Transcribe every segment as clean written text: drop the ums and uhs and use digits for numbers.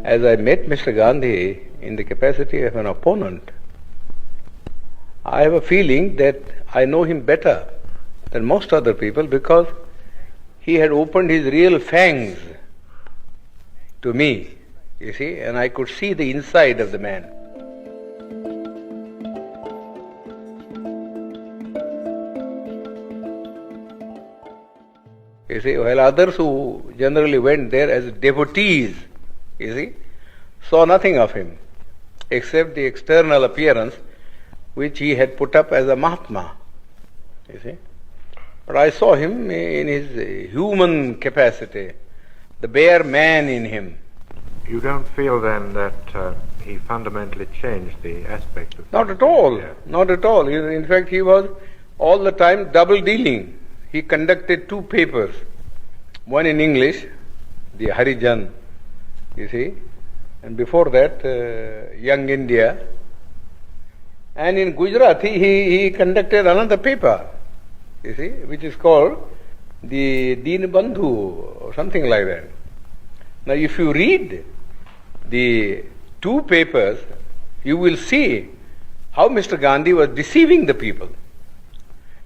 as I met Mr. Gandhi in the capacity of an opponent, I have a feeling that I know him better than most other people because he had opened his real fangs to me, you see, and I could see the inside of the man. You see, while others who generally went there as devotees, you see, saw nothing of him except the external appearance which he had put up as a Mahatma, you see. But I saw him in his human capacity, the bare man in him. You don't feel then that he fundamentally changed the aspect of... Not at all, not at all. In fact, he was all the time double dealing. He conducted two papers, one in English, the Harijan, you see, and before that, Young India. And in Gujarati, he conducted another paper, you see, which is called the Deen Bandhu or something like that. Now, if you read the two papers, you will see how Mr. Gandhi was deceiving the people.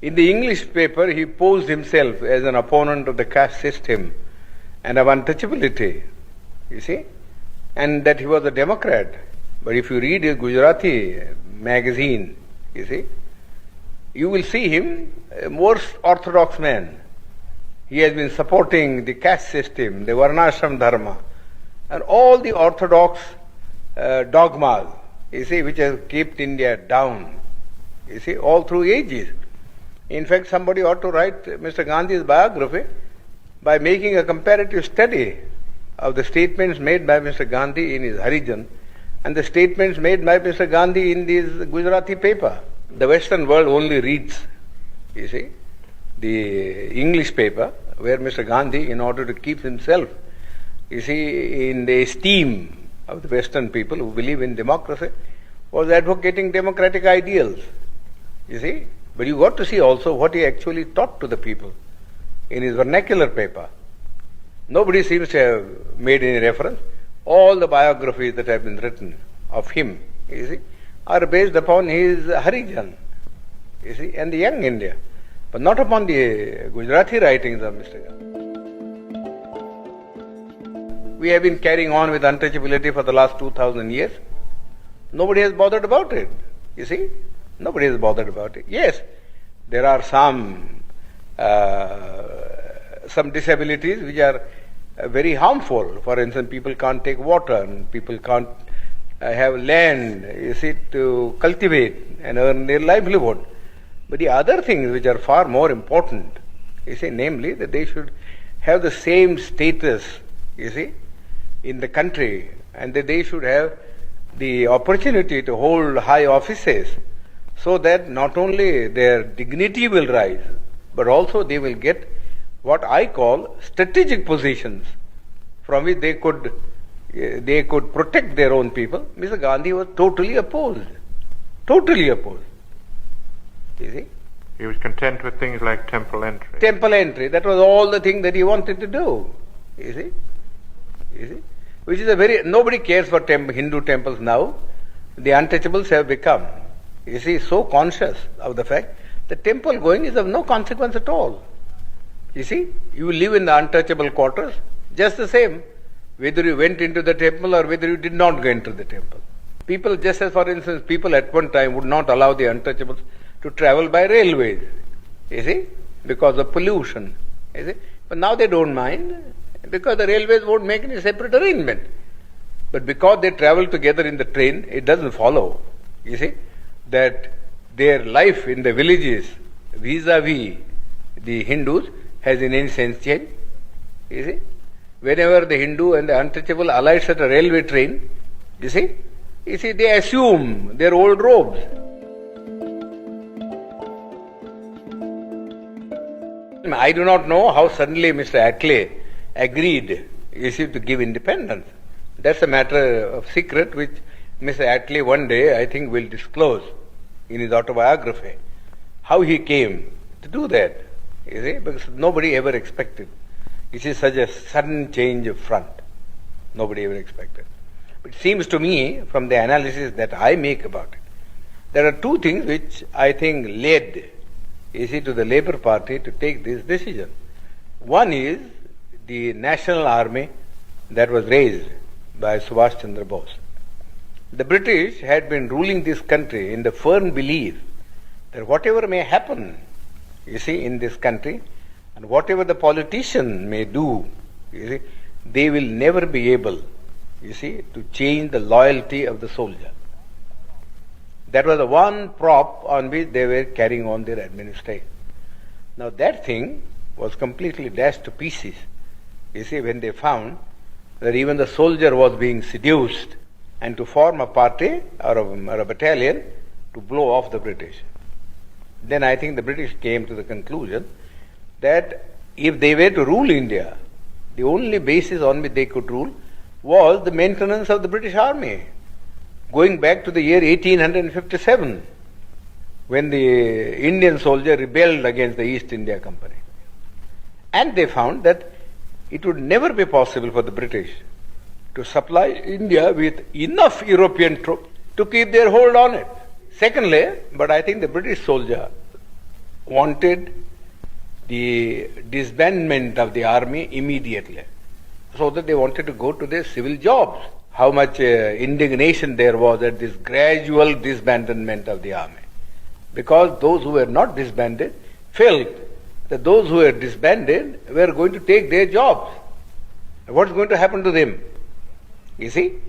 In the English paper, he posed himself as an opponent of the caste system and of untouchability, you see, and that he was a Democrat. But if you read his Gujarati magazine, you see, you will see him a more orthodox man. He has been supporting the caste system, the Varnashram Dharma, and all the orthodox dogmas, you see, which have kept India down, you see, all through ages. In fact, somebody ought to write Mr. Gandhi's biography by making a comparative study of the statements made by Mr. Gandhi in his Harijan and the statements made by Mr. Gandhi in this Gujarati paper. The Western world only reads, you see, the English paper, where Mr. Gandhi, in order to keep himself, you see, in the esteem of the Western people who believe in democracy, was advocating democratic ideals, you see. But you got to see also what he actually taught to the people in his vernacular paper. Nobody seems to have made any reference. All the biographies that have been written of him, you see, are based upon his Harijan, you see, and the Young India, but not upon the Gujarati writings of Mr. Gandhi. We have been carrying on with untouchability for the last 2000 years. Nobody has bothered about it, you see. Nobody is bothered about it. Yes, there are some disabilities which are very harmful. For instance, people can't take water, and people can't have land, you see, to cultivate and earn their livelihood. But the other things which are far more important, you see, namely that they should have the same status, you see, in the country, and that they should have the opportunity to hold high offices, so that not only their dignity will rise, but also they will get what I call strategic positions from which they could protect their own people. Mr. Gandhi was totally opposed. Totally opposed. You see? He was content with things like temple entry. Temple entry, that was all the thing that he wanted to do. You see? You see? Which is nobody cares for Hindu temples now. The untouchables have become, you see, so conscious of the fact that temple going is of no consequence at all. You see, you live in the untouchable quarters, just the same, whether you went into the temple or whether you did not go into the temple. People, just as for instance, people at one time would not allow the untouchables to travel by railways, you see, because of pollution, you see. But now they don't mind, because the railways won't make any separate arrangement. But because they travel together in the train, it doesn't follow, you see, that their life in the villages vis-a-vis the Hindus has in any sense changed. You see, whenever the Hindu and the untouchable alights at a railway train, you see, they assume their old robes. I do not know how suddenly Mr. Attlee agreed, you see, to give independence. That's a matter of secret which Mr. Attlee one day, I think, will disclose in his autobiography, how he came to do that, you see, because nobody ever expected. It is such a sudden change of front. Nobody ever expected. It seems to me, from the analysis that I make about it, there are two things which I think led, to the Labour Party to take this decision. One is the national army that was raised by Subhash Chandra Bose. The British had been ruling this country in the firm belief that whatever may happen, in this country, and whatever the politician may do, they will never be able, to change the loyalty of the soldier. That was the one prop on which they were carrying on their administration. Now that thing was completely dashed to pieces, when they found that even the soldier was being seduced and to form a party or a battalion to blow off the British. Then I think the British came to the conclusion that if they were to rule India, the only basis on which they could rule was the maintenance of the British Army, going back to the year 1857, when the Indian soldier rebelled against the East India Company. And they found that it would never be possible for the British to supply India with enough European troops to keep their hold on it. Secondly, but I think the British soldier wanted the disbandment of the army immediately, so that they wanted to go to their civil jobs. How much indignation there was at this gradual disbandment of the army. Because those who were not disbanded felt that those who were disbanded were going to take their jobs. What's going to happen to them? You see?